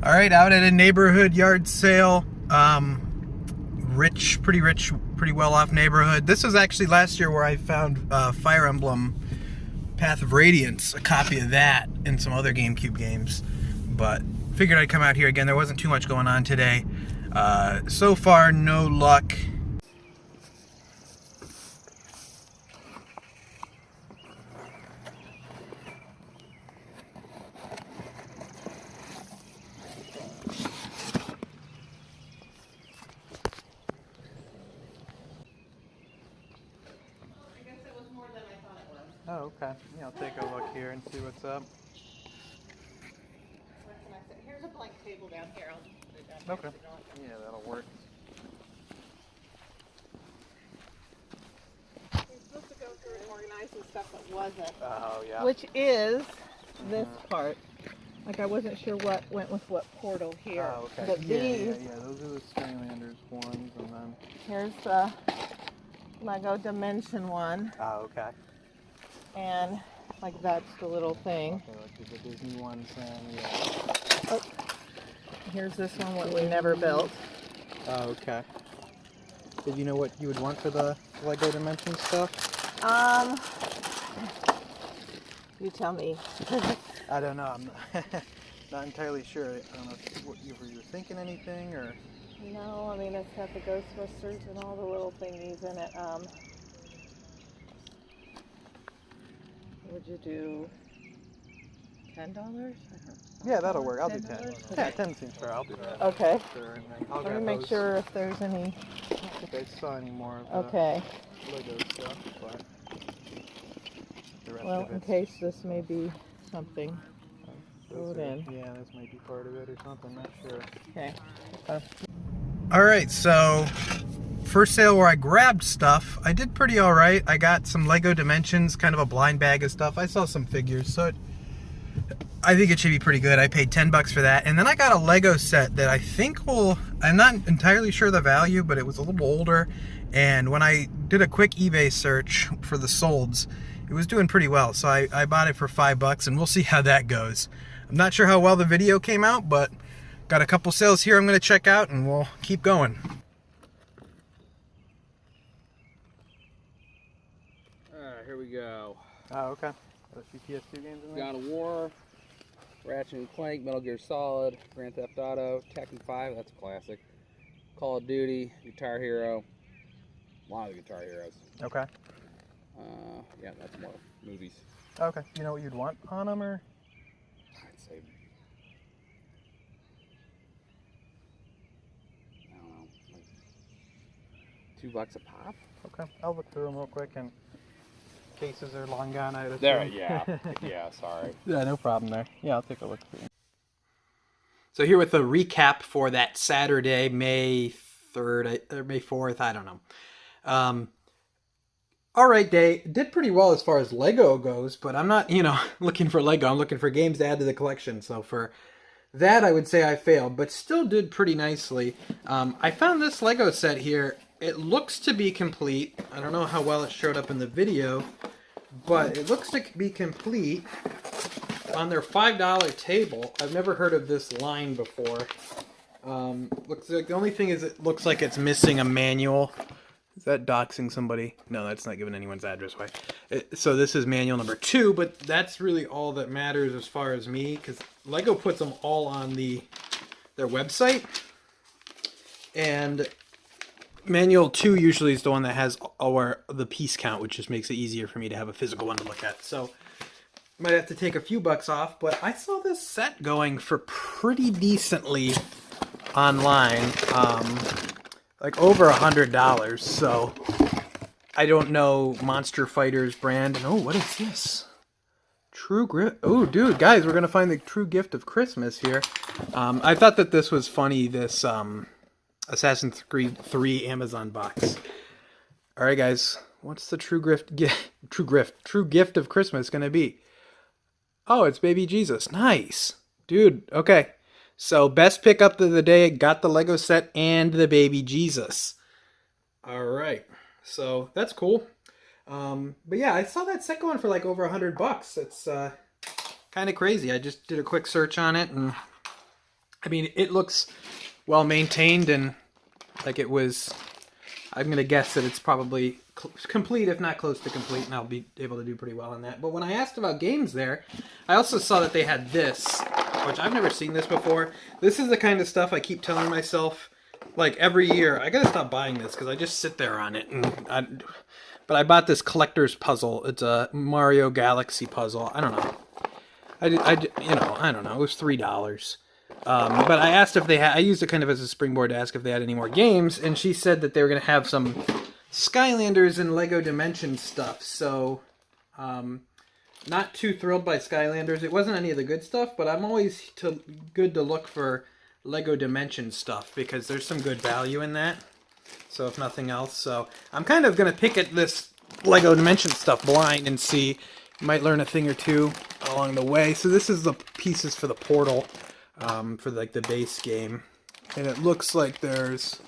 All right, out at a neighborhood yard sale. Pretty rich, pretty well-off neighborhood. This was actually last year where I found Fire Emblem Path of Radiance, a copy of that, and some other GameCube games. But figured I'd come out here again. There wasn't too much going on today. So far, no luck. Oh, okay. Yeah, I'll take a look here and see what's up. What can I say? Here's a blank table down here. I'll just put it down here. Okay. Yeah, that'll work. You're supposed to go through and organize some stuff that wasn't. Oh, yeah. Which is this part. Like I wasn't sure what went with what portal here. Oh, okay. But these, yeah. Those are the Skylanders ones, and then... here's the Lego Dimension one. Oh, okay. And like that's the little thing. Okay, like the Disney ones, and yeah. Oh, here's this one, what we never built. Oh, okay. Did you know what you would want for the Lego Dimension stuff? You tell me. I don't know. I'm not entirely sure. I don't know if you were thinking anything, or... No, I mean, it's got the Ghostbusters and all the little thingies in it. Would you do $10? Yeah, that'll work. I'll do 10. $10? Yeah, 10 seems fair. I'll do that. Okay. Sure, and then I'll Let me grab make those. sure if there's any. I don't think I saw any more of the Okay. Lego stuff, but the rest Well, of in it's... case this may be something. Throw it in. Yeah, this might be part of it or something. Not sure. Okay. All right, so first sale where I grabbed stuff, I did pretty all right. I got some Lego Dimensions, kind of a blind bag of stuff. I saw some figures, so I think it should be pretty good. I paid 10 bucks for that. And then I got a Lego set that I think will, I'm not entirely sure the value, but it was a little older. And when I did a quick eBay search for the solds, it was doing pretty well. So I bought it for 5 bucks, and we'll see how that goes. I'm not sure how well the video came out, but got a couple sales here I'm going to check out, and we'll keep going. Alright, here we go. Oh, okay. Got a few PS2 games in there? God of War, Ratchet and Clank, Metal Gear Solid, Grand Theft Auto, Tekken 5, that's a classic. Call of Duty, Guitar Hero, a lot of Guitar Heroes. Okay. Yeah, that's more movies. Okay. You know what you'd want on them, or? I'd say, I don't know, like $2 a pop? Okay. I'll look through them real quick, and cases are long gone, I'd assume. There, yeah. Yeah, sorry. Yeah, no problem there. Yeah, I'll take a look through. So here with a recap for that Saturday, May 3rd, or May 4th, I don't know. All right, day. Did pretty well as far as Lego goes, but I'm not, looking for Lego. I'm looking for games to add to the collection. So for that, I would say I failed, but still did pretty nicely. I found this Lego set here. It looks to be complete. I don't know how well it showed up in the video, but it looks to be complete on their $5 table. I've never heard of this line before. Looks like the only thing is it looks like it's missing a manual. Is that doxing somebody? No, that's not giving anyone's address away. So this is manual number 2, but that's really all that matters as far as me, because Lego puts them all on their website. And manual 2 usually is the one that has the piece count, which just makes it easier for me to have a physical one to look at. So might have to take a few bucks off, but I saw this set going for pretty decently online. Like over $100, so I don't know Monster Fighters brand. Oh, what is this? True Gift. Oh, dude, guys, we're gonna find the true gift of Christmas here. I thought that this was funny. This Assassin's Creed 3 Amazon box. All right, guys, what's the true gift of Christmas gonna be? Oh, it's baby Jesus. Nice, dude. Okay. So best pickup of the day, got the Lego set and the baby Jesus. All right, so that's cool. But yeah, I saw that set going for like over $100. It's kind of crazy. I just did a quick search on it, and I mean, it looks well maintained and like it was. I'm gonna guess that it's probably complete, if not close to complete, and I'll be able to do pretty well in that. But when I asked about games there, I also saw that they had this, which I've never seen this before. This is the kind of stuff I keep telling myself, like every year, I gotta stop buying this because I just sit there on it. But I bought this collector's puzzle. It's a Mario Galaxy puzzle. I don't know. I don't know. It was $3. But I asked if they had. I used it kind of as a springboard to ask if they had any more games, and she said that they were going to have some Skylanders and Lego Dimensions stuff. So, not too thrilled by Skylanders. It wasn't any of the good stuff, but I'm always good to look for Lego Dimensions stuff because there's some good value in that. So, if nothing else, so I'm kind of going to pick at this Lego Dimensions stuff blind and see. Might learn a thing or two along the way. So this is the pieces for the portal. For like the base game, and it looks like there's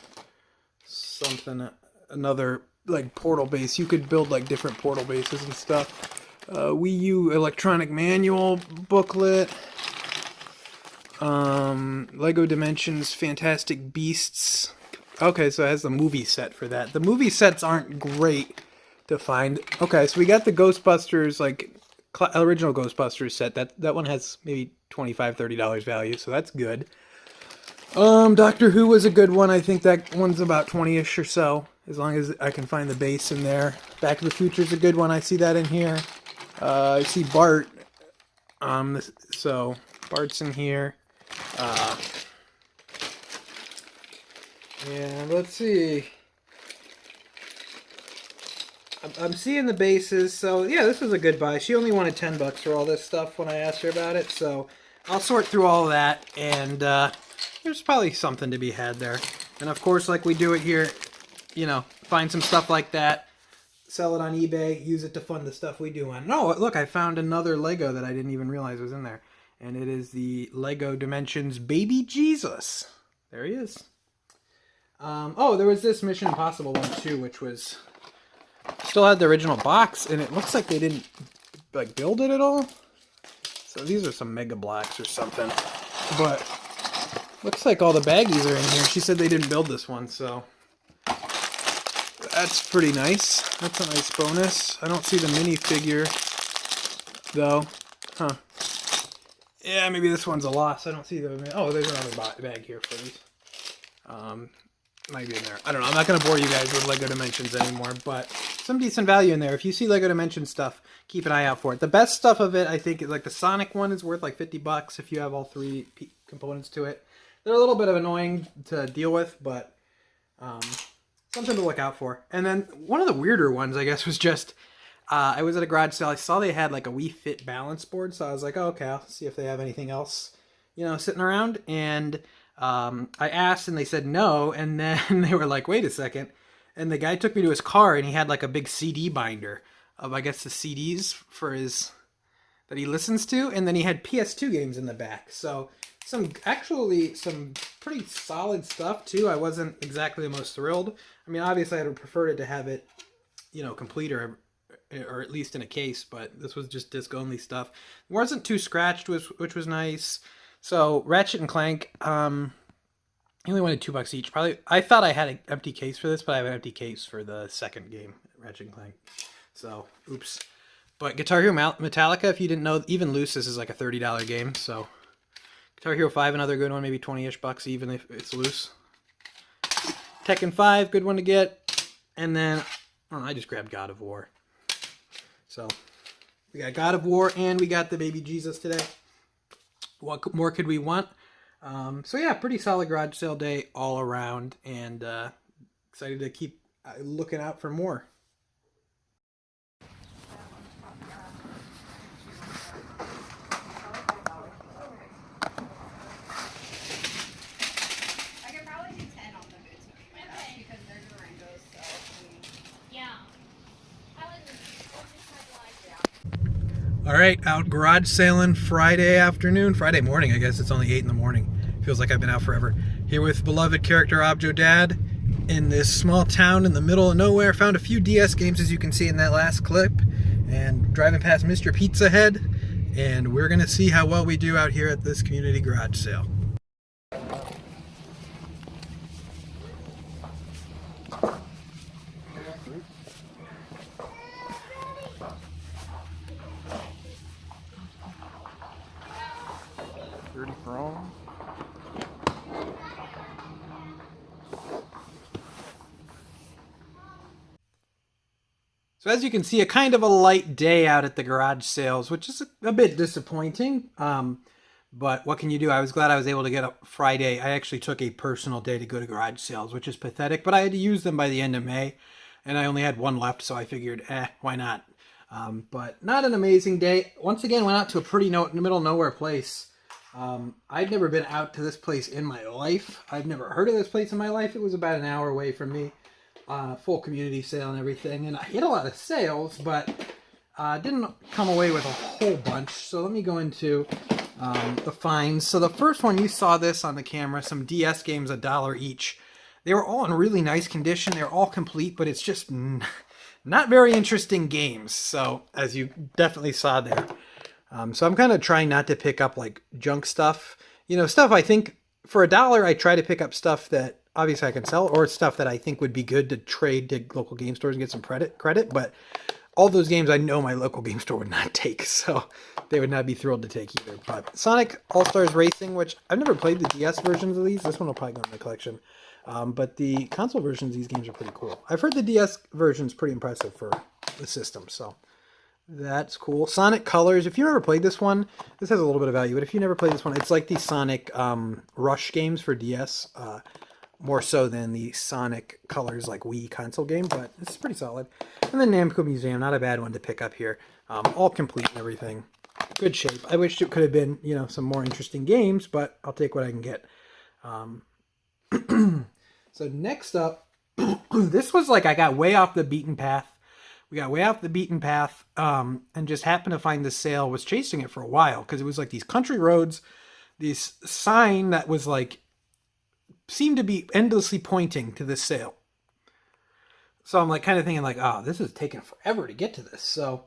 something, another like portal base. You could build like different portal bases and stuff. Wii U electronic manual booklet, Lego Dimensions Fantastic Beasts. Okay, so it has the movie set for that. The movie sets aren't great to find. Okay, so we got the Ghostbusters, like original Ghostbusters set. That one has maybe $25, $30 value, so that's good. Doctor Who was a good one. I think that one's about 20-ish or so, as long as I can find the base in there. Back to the Future's a good one. I see that in here. I see Bart. So Bart's in here. Yeah, let's see. I'm seeing the bases, so yeah, this was a good buy. She only wanted $10 for all this stuff when I asked her about it, so I'll sort through all of that, and there's probably something to be had there. And of course, like we do it here, you know, find some stuff like that, sell it on eBay, use it to fund the stuff we do on. No, look, I found another Lego that I didn't even realize was in there, and it is the Lego Dimensions Baby Jesus. There he is. Oh, there was this Mission Impossible one too, which was... Still had the original box, and it looks like they didn't like build it at all. So these are some Mega Blocks or something. But looks like all the baggies are in here. She said they didn't build this one, so that's pretty nice. That's a nice bonus. I don't see the minifigure though. Huh. Yeah, maybe this one's a loss. I don't see the... Oh, there's another bag here for these. Might be in there. I don't know. I'm not going to bore you guys with Lego Dimensions anymore, but some decent value in there. If you see Lego Dimensions stuff, keep an eye out for it. The best stuff of it, I think, is like the Sonic one is worth like $50 if you have all three components to it. They're a little bit of annoying to deal with, but something to look out for. And then one of the weirder ones, I guess, was just I was at a garage sale. I saw they had like a Wii Fit balance board, so I was like, oh, okay, I'll see if they have anything else, you know, sitting around. And I asked and they said no, and then they were like, wait a second. And the guy took me to his car and he had like a big CD binder of, I guess, the CDs for his, that he listens to. And then he had PS2 games in the back. So some pretty solid stuff too. I wasn't exactly the most thrilled. I mean, obviously I'd have preferred it to have it, you know, complete or at least in a case, but this was just disc only stuff. It wasn't too scratched, which was nice. So Ratchet and Clank, he only wanted $2 each. Probably, I thought I had an empty case for this, but I have an empty case for the second game, Ratchet and Clank. So, oops. But Guitar Hero Metallica, if you didn't know, even loose, this is like a $30 game. So, Guitar Hero 5, another good one, maybe 20-ish bucks even if it's loose. Tekken 5, good one to get. And then, I don't know, I just grabbed God of War. So, we got God of War and we got the Baby Jesus today. What more could we want? So yeah, pretty solid garage sale day all around, and excited to keep looking out for more. I could probably do 10 on the boots because they're Durango's, so yeah. All right, out garage sailing Friday morning. I guess it's only 8 in the morning. Feels like I've been out forever. Here with beloved character Objo Dad in this small town in the middle of nowhere. Found a few DS games, as you can see in that last clip, and driving past Mr. Pizza Head, and we're gonna see how well we do out here at this community garage sale. 30 chrome. So as you can see, a kind of a light day out at the garage sales, which is a bit disappointing. But what can you do? I was glad I was able to get a Friday. I actually took a personal day to go to garage sales, which is pathetic, but I had to use them by the end of May, and I only had one left, so I figured, why not? But not an amazing day. Once again, went out to a pretty middle nowhere place. I'd never been out to this place in my life. I've never heard of this place in my life. It was about an hour away from me. Full community sale and everything, and I hit a lot of sales, but didn't come away with a whole bunch. So let me go into the finds. So the first one, you saw this on the camera, some DS games, $1 each. They were all in really nice condition. They're all complete, but it's just not very interesting games. So as you definitely saw there. So I'm kind of trying not to pick up like junk stuff. You know, stuff I think for $1, I try to pick up stuff that obviously I can sell, or stuff that I think would be good to trade to local game stores and get some credit. But all those games I know my local game store would not take, so they would not be thrilled to take either. But Sonic All-Stars Racing, which I've never played the DS versions of these. This one will probably go in my collection. But the console versions of these games are pretty cool. I've heard the DS version's pretty impressive for the system, so that's cool. Sonic Colors. If you never played this one, this has a little bit of value. But if you never played this one, it's like the Sonic Rush games for DS. More so than the Sonic Colors like Wii console game, but it's pretty solid. And then Namco Museum, not a bad one to pick up here. All complete and everything. Good shape. I wish it could have been, you know, some more interesting games, but I'll take what I can get. So next up, this was like I got way off the beaten path. We got way off the beaten path and just happened to find this sale. Was chasing it for a while because it was like these country roads, this sign that was like, seemed to be endlessly pointing to this sale. So I'm like kind of thinking like, oh, this is taking forever to get to this. So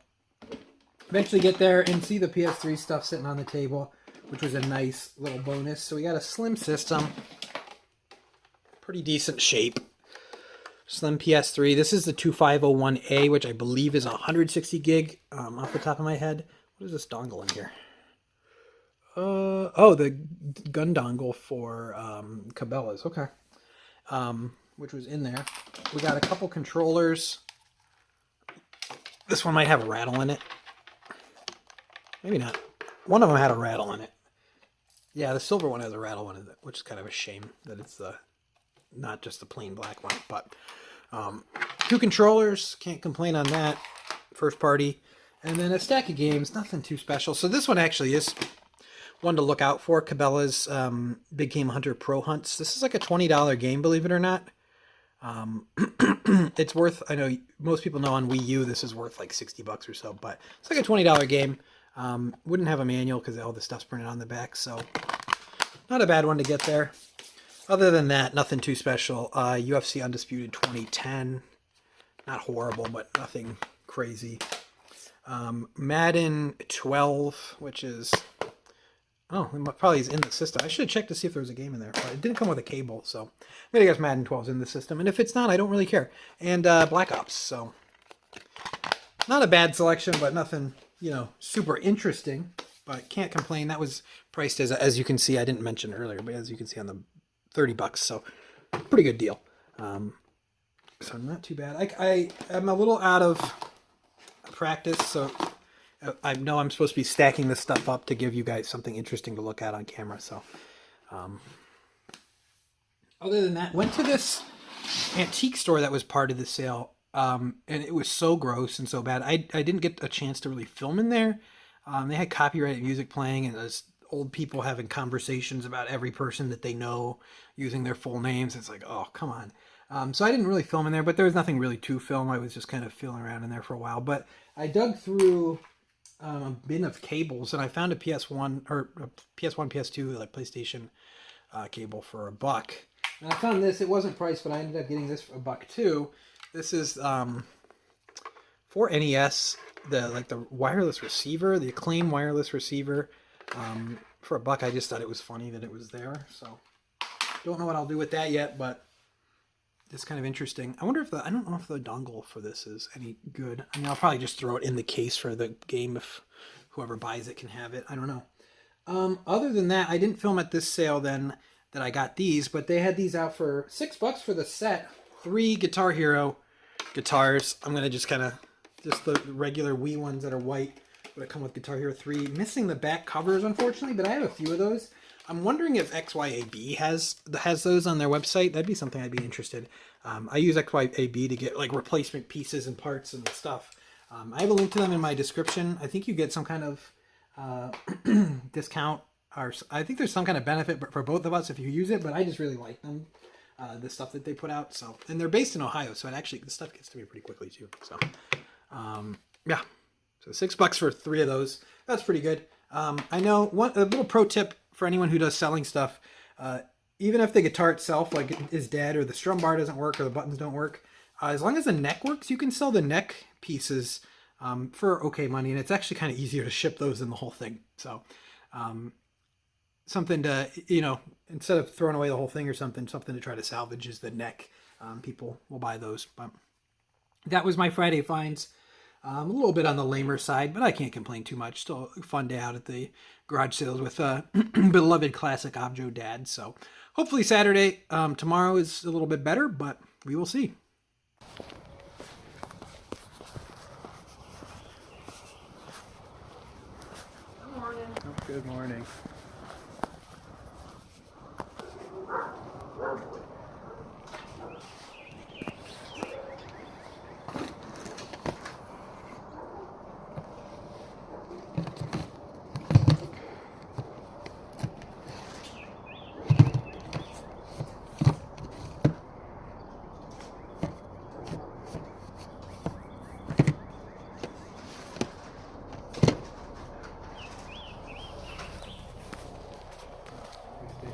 eventually get there and see the PS3 stuff sitting on the table, which was a nice little bonus. So we got a slim system, pretty decent shape. Slim PS3. This is the 2501A, which I believe is 160 gig off the top of my head. What is this dongle in here? The gun dongle for Cabela's. Okay. Which was in there. We got a couple controllers. This one might have a rattle in it. Maybe not. One of them had a rattle in it. Yeah, the silver one has a rattle in it, which is kind of a shame that it's not just the plain black one. But 2 controllers, can't complain on that. First party. And then a stack of games, nothing too special. So this one actually is one to look out for. Cabela's Big Game Hunter Pro Hunts. This is like a $20 game, believe it or not. It's worth, I know most people know on Wii U this is worth like $60 or so, but it's like a $20 game. Wouldn't have a manual because all the stuff's printed on the back, so not a bad one to get there. Other than that, nothing too special. UFC Undisputed 2010. Not horrible, but nothing crazy. Madden 12, which is... Oh, it probably is in the system. I should have checked to see if there was a game in there, but it didn't come with a cable, so I'm going to guess Madden 12 is in the system. And if it's not, I don't really care. And Black Ops, so not a bad selection, but nothing, you know, super interesting. But can't complain. That was priced as you can see. I didn't mention earlier, but as you can see on the $30, so pretty good deal. So not too bad. I am a little out of practice, so I know I'm supposed to be stacking this stuff up to give you guys something interesting to look at on camera. So, other than that, went to this antique store that was part of the sale, and it was so gross and so bad. I didn't get a chance to really film in there. They had copyrighted music playing, and there's old people having conversations about every person that they know using their full names. It's like, oh, come on. So I didn't really film in there, but there was nothing really to film. I was just kind of feeling around in there for a while. But I dug through a bin of cables, and I found a PS1 or a PS1, PS2, like PlayStation cable for $1. And I found this. It wasn't priced, but I ended up getting this for $1 too. This is for NES, the wireless receiver, the Acclaim wireless receiver. For $1, I just thought it was funny that it was there. So don't know what I'll do with that yet, but it's kind of interesting. I wonder if I don't know if the dongle for this is any good. I mean, I'll probably just throw it in the case for the game if whoever buys it can have it. I don't know. Other than that, I didn't film at this sale then that I got these, but they had these out for $6 for the set. 3 Guitar Hero guitars. I'm gonna just just the regular Wii ones that are white, but come with Guitar Hero 3. Missing the back covers, unfortunately, but I have a few of those. I'm wondering if XYAB has those on their website. That'd be something I'd be interested. I use XYAB to get like replacement pieces and parts and stuff. I have a link to them in my description. I think you get some kind of discount, or I think there's some kind of benefit for both of us if you use it, but I just really like them, the stuff that they put out. So, and they're based in Ohio, so the stuff gets to me pretty quickly too. So, yeah, so $6 for 3 of those. That's pretty good. I know a little pro tip for anyone who does selling stuff. Even if the guitar itself is dead, or the strum bar doesn't work, or the buttons don't work, as long as the neck works, you can sell the neck pieces for okay money, and it's actually kind of easier to ship those than the whole thing. So something to, instead of throwing away the whole thing or something to try to salvage is the neck. People will buy those. But that was my Friday finds. A little bit on the lamer side, but I can't complain too much. Still a fun day out at the garage sales with beloved classic Objo Dad. So hopefully Saturday, tomorrow is a little bit better, but we will see. Good morning. Oh, good morning.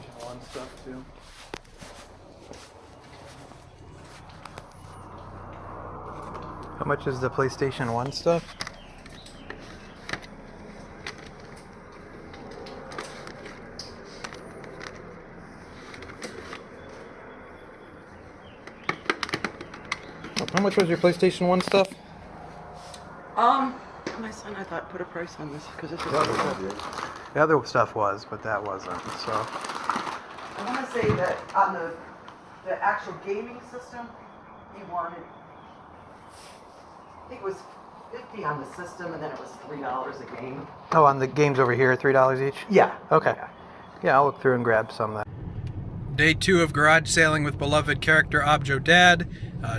PlayStation 1 stuff too. How much is the PlayStation 1 stuff? How much was your PlayStation 1 stuff? My son, I thought, put a price on this because it's The other stuff was, but that wasn't. So I want to say that on the actual gaming system, he wanted, I think it was $50 on the system, and then it was $3 a game. oh, on the games over here, $3 each. Yeah. Okay. Yeah, I'll look through and grab some then. Day 2 of garage sailing with beloved character Objo Dad.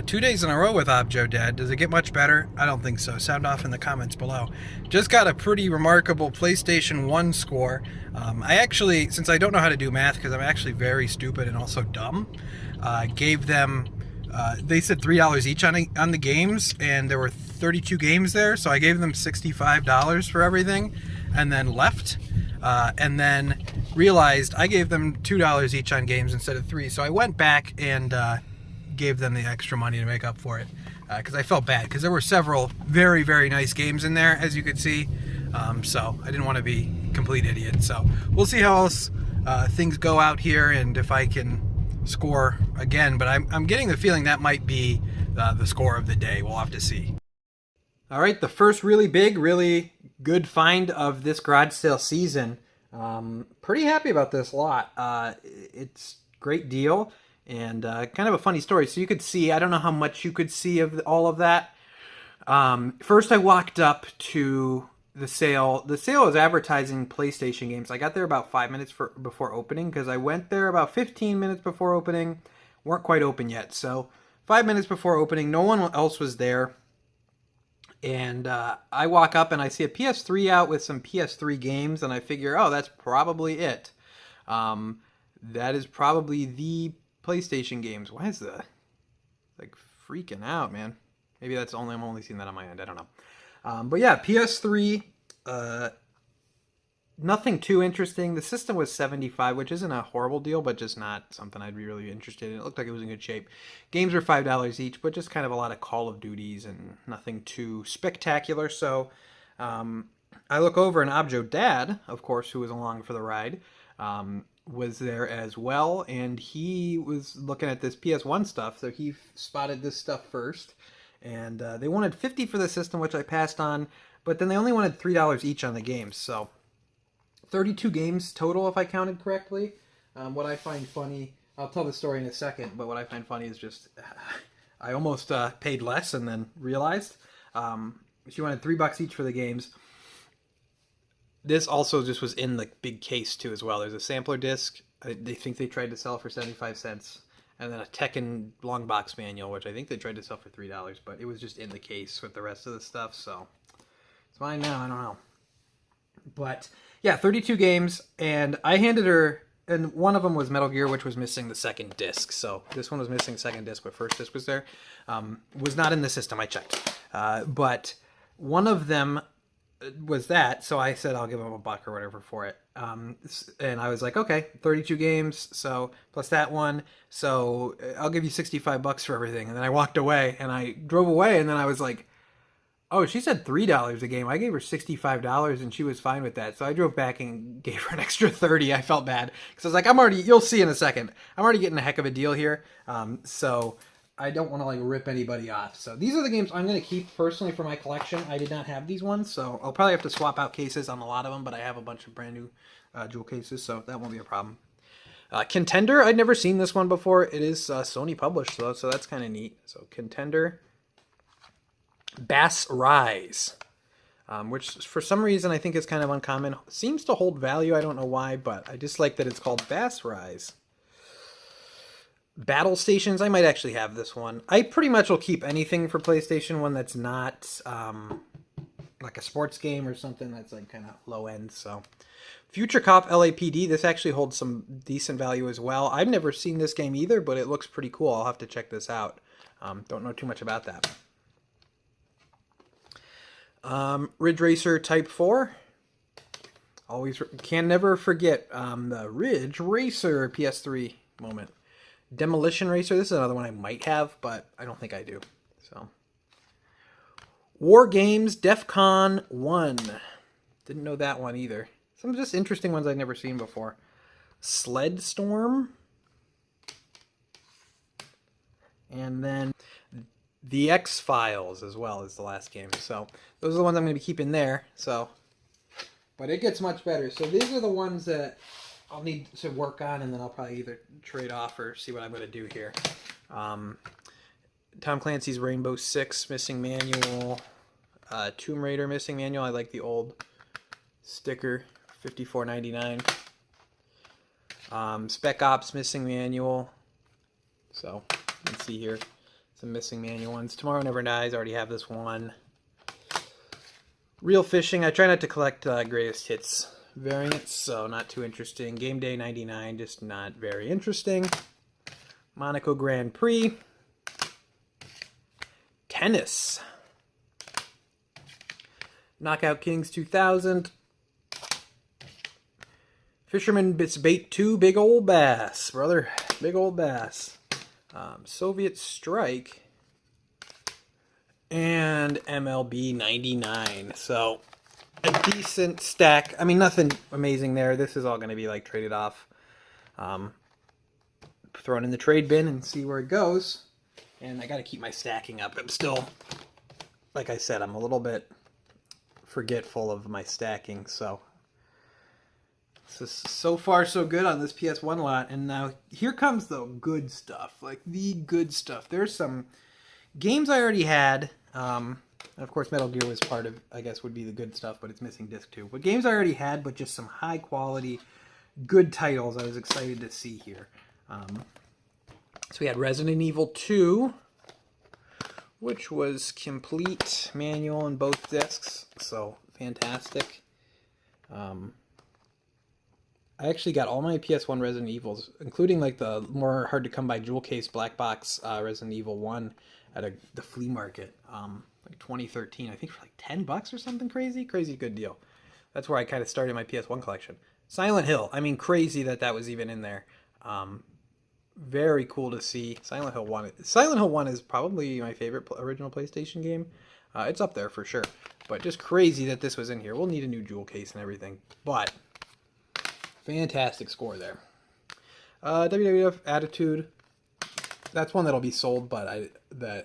2 days in a row with Objo Dad. Does it get much better? I don't think so. Sound off in the comments below. Just got a pretty remarkable PlayStation 1 score. I actually, since I don't know how to do math, because I'm actually very stupid and also dumb, gave them, they said $3 each on the games, and there were 32 games there, so I gave them $65 for everything, and then left. And then realized I gave them $2 each on games instead of $3. So I went back and gave them the extra money to make up for it, because I felt bad, because there were several very, very nice games in there, as you could see. So I didn't want to be a complete idiot. So we'll see how else things go out here, and if I can score again. But I'm getting the feeling that might be the score of the day. We'll have to see. All right, the first really big, really good find of this garage sale season. Pretty happy about this lot. It's a great deal, and kind of a funny story. So you could see, I don't know how much you could see of all of that. First I walked up to the sale. The sale is advertising PlayStation games. I got there about 5 minutes before opening, because I went there about 15 minutes before opening. Weren't quite open yet. So 5 minutes before opening, no one else was there. And I walk up and I see a PS3 out with some PS3 games, and I figure, oh, that's probably it. That is probably the PlayStation games. Why is the like freaking out, man? Maybe that's I'm only seeing that on my end. I don't know. But yeah, PS3. Nothing too interesting. The system was $75, which isn't a horrible deal, but just not something I'd be really interested in. It looked like it was in good shape. Games were $5 each, but just kind of a lot of Call of Duties and nothing too spectacular. So I look over, and Objo Dad, of course, who was along for the ride, was there as well, and he was looking at this PS1 stuff, so he spotted this stuff first. And they wanted $50 for the system, which I passed on, but then they only wanted $3 each on the games, so 32 games total, if I counted correctly. What I find funny, I'll tell the story in a second, but what I find funny is just I almost paid less and then realized she wanted $3 each for the games. This also just was in the big case too as well. There's a sampler disc. They think they tried to sell for 75 cents. And then a Tekken long box manual, which I think they tried to sell for $3, but it was just in the case with the rest of the stuff. So it's mine now. I don't know. But yeah, 32 games. And I handed her, and one of them was Metal Gear, which was missing the second disc. So this one was missing the second disc, but first disc was there. Was not in the system. I checked. But one of them was that, so I said I'll give him $1 or whatever for it. And I was like, okay, 32 games, so plus that one, so I'll give you $65 for everything. And then I walked away, and I drove away, and then I was like, oh, she said $3 a game. I gave her $65, and she was fine with that. So I drove back and gave her an extra $30. I felt bad because I was like, you'll see in a second, I'm already getting a heck of a deal here. So I don't want to like rip anybody off. So these are the games I'm going to keep personally for my collection. I did not have these ones, so I'll probably have to swap out cases on a lot of them, but I have a bunch of brand new jewel cases, so that won't be a problem. Contender, I'd never seen this one before. It is Sony published, though, so that's kind of neat. So Contender, Bass Rise, which for some reason I think is kind of uncommon. Seems to hold value. I don't know why, but I just like that it's called Bass Rise. Battle Stations, I might actually have this one. I pretty much will keep anything for PlayStation 1 that's not like a sports game or something that's like kind of low end. So Future Cop LAPD, this actually holds some decent value as well. I've never seen this game either, but it looks pretty cool. I'll have to check this out. Don't know too much about that. Ridge Racer Type 4. Always can never forget the Ridge Racer PS3 moment. Demolition Racer, this is another one I might have, but I don't think I do. So, War Games DEFCON 1. Didn't know that one either. Some just interesting ones I've never seen before. Sled Storm. And then The X-Files as well is the last game. So, those are the ones I'm going to be keeping there. So, but it gets much better. So, these are the ones that I'll need to work on, and then I'll probably either trade off or see what I'm going to do here. Tom Clancy's Rainbow Six missing manual. Tomb Raider missing manual. I like the old sticker, $54.99. Spec Ops missing manual. So, you can see here some missing manual ones. Tomorrow Never Dies, I already have this one. Real Fishing, I try not to collect greatest hits variants, so not too interesting. Game Day 99, just not very interesting. Monaco Grand Prix. Tennis. Knockout Kings 2000. Fisherman Bits Bait 2, Big Old Bass, brother. Big Old Bass. Soviet Strike. And MLB 99. So, a decent stack. I mean, nothing amazing there. This is all going to be like traded off. Thrown in the trade bin and see where it goes. And I got to keep my stacking up. I'm still, like I said, I'm a little bit forgetful of my stacking. So so far so good on this PS1 lot. And now here comes the good stuff. Like the good stuff. There's some games I already had. Of course, Metal Gear was part of, I guess, would be the good stuff, but it's missing disc 2. But games I already had, but just some high quality, good titles I was excited to see here. So we had Resident Evil 2, which was complete manual in both discs, so fantastic. I actually got all my PS1 Resident Evils, including like the more hard to come by jewel case black box Resident Evil 1 at the flea market, like 2013. I think for like $10 or something crazy good deal. That's where I kind of started my PS1 collection. Silent Hill, I mean, crazy that was even in there. Very cool to see. Silent Hill 1 is probably my favorite original PlayStation game. It's up there for sure. But just crazy that this was in here. We'll need a new jewel case and everything. But fantastic score there. WWF Attitude. That's one that'll be sold, but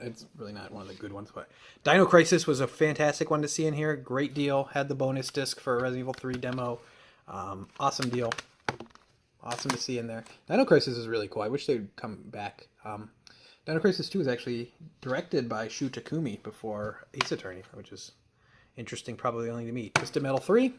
it's really not one of the good ones. But Dino Crisis was a fantastic one to see in here. Great deal. Had the bonus disc for Resident Evil 3 demo. Awesome deal. Awesome to see in there. Dino Crisis is really cool. I wish they'd come back. Dino Crisis 2 is actually directed by Shu Takumi before Ace Attorney, which is interesting, probably only to me. Twisted Metal 3.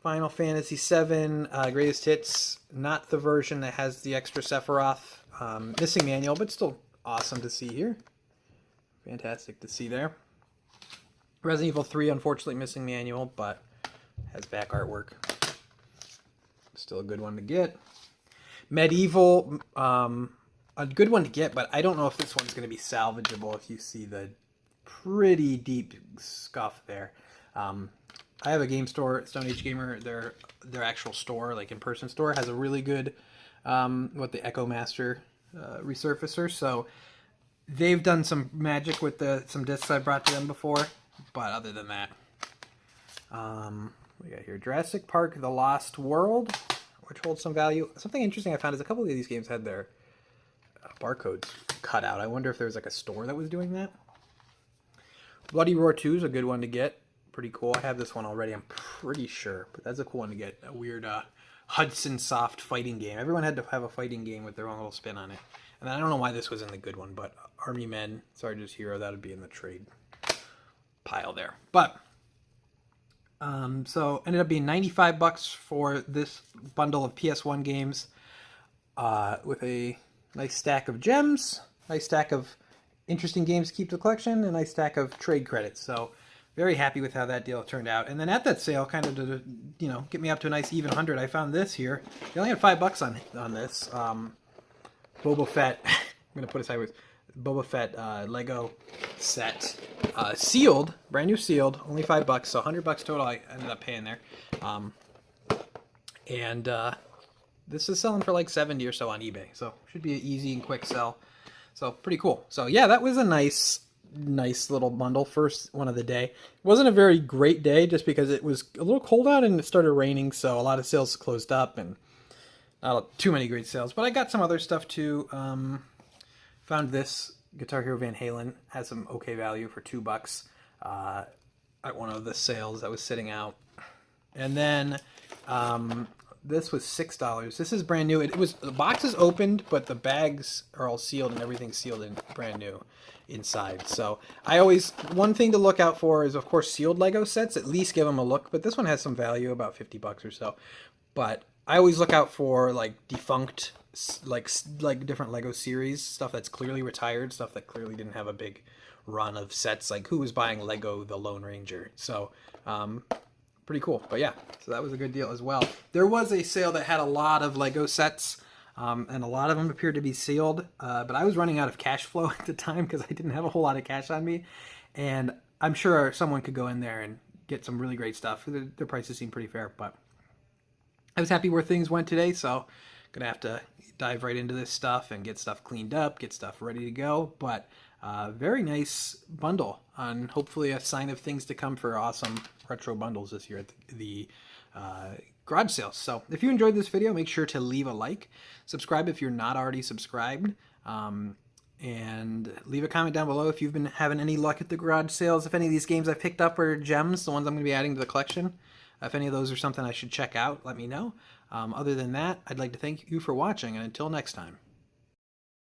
Final Fantasy VII, Greatest Hits. Not the version that has the extra Sephiroth. Missing manual, but still awesome to see here. Fantastic to see there. Resident Evil 3, unfortunately missing manual, but has back artwork. Still a good one to get. Medieval, a good one to get, but I don't know if this one's going to be salvageable if you see the pretty deep scuff there. I have a game store, Stone Age Gamer, their actual store, like in-person store, has a really good, the Echo Master resurfacer, so they've done some magic with some discs I brought to them before, but other than that, we got here Jurassic Park: The Lost World, which holds some value. Something interesting I found is a couple of these games had their barcodes cut out. I wonder if there was like a store that was doing that. Bloody Roar 2 is a good one to get. Pretty cool. I have this one already, I'm pretty sure, but that's a cool one to get. A weird Hudson Soft fighting game. Everyone had to have a fighting game with their own little spin on it. And I don't know why this was in the good one, but Army Men, Sergeant's Hero, that would be in the trade pile there. But so ended up being $95 for this bundle of PS1 games with a nice stack of gems, nice stack of interesting games to keep the collection, and a nice stack of trade credits. So very happy with how that deal turned out. And then at that sale, kind of to, get me up to a nice even 100, I found this here. They only had $5 on this. Boba Fett, I'm going to put it sideways, Boba Fett Lego set. Sealed, brand new sealed, only $5, so $100 total I ended up paying there. This is selling for like 70 or so on eBay, so should be an easy and quick sell. So pretty cool. So yeah, that was a nice little bundle, first one of the day. It wasn't a very great day just because it was a little cold out and it started raining, so a lot of sales closed up and not too many great sales. But I got some other stuff too. Found this Guitar Hero Van Halen, has some okay value for $2 at one of the sales that was sitting out. And then this was $6. This is brand new. The box is opened, but the bags are all sealed and everything's sealed and brand new inside. So one thing to look out for is, of course, sealed Lego sets. At least give them a look. But this one has some value, about $50 or so. But I always look out for like defunct, like different Lego series stuff that's clearly retired, stuff that clearly didn't have a big run of sets. Like who was buying Lego The Lone Ranger? So pretty cool. But yeah, so that was a good deal as well. There was a sale that had a lot of Lego sets, and a lot of them appeared to be sealed. But I was running out of cash flow at the time because I didn't have a whole lot of cash on me, and I'm sure someone could go in there and get some really great stuff. Their prices seem pretty fair, but I was happy where things went today, so gonna have to dive right into this stuff and get stuff cleaned up, get stuff ready to go. But very nice bundle, and hopefully a sign of things to come for awesome retro bundles this year at the garage sales. So if you enjoyed this video, make sure to leave a like, subscribe if you're not already subscribed, and leave a comment down below if you've been having any luck at the garage sales. If any of these games I picked up are gems, the ones I'm going to be adding to the collection. If any of those are something I should check out, let me know. Other than that, I'd like to thank you for watching, and until next time.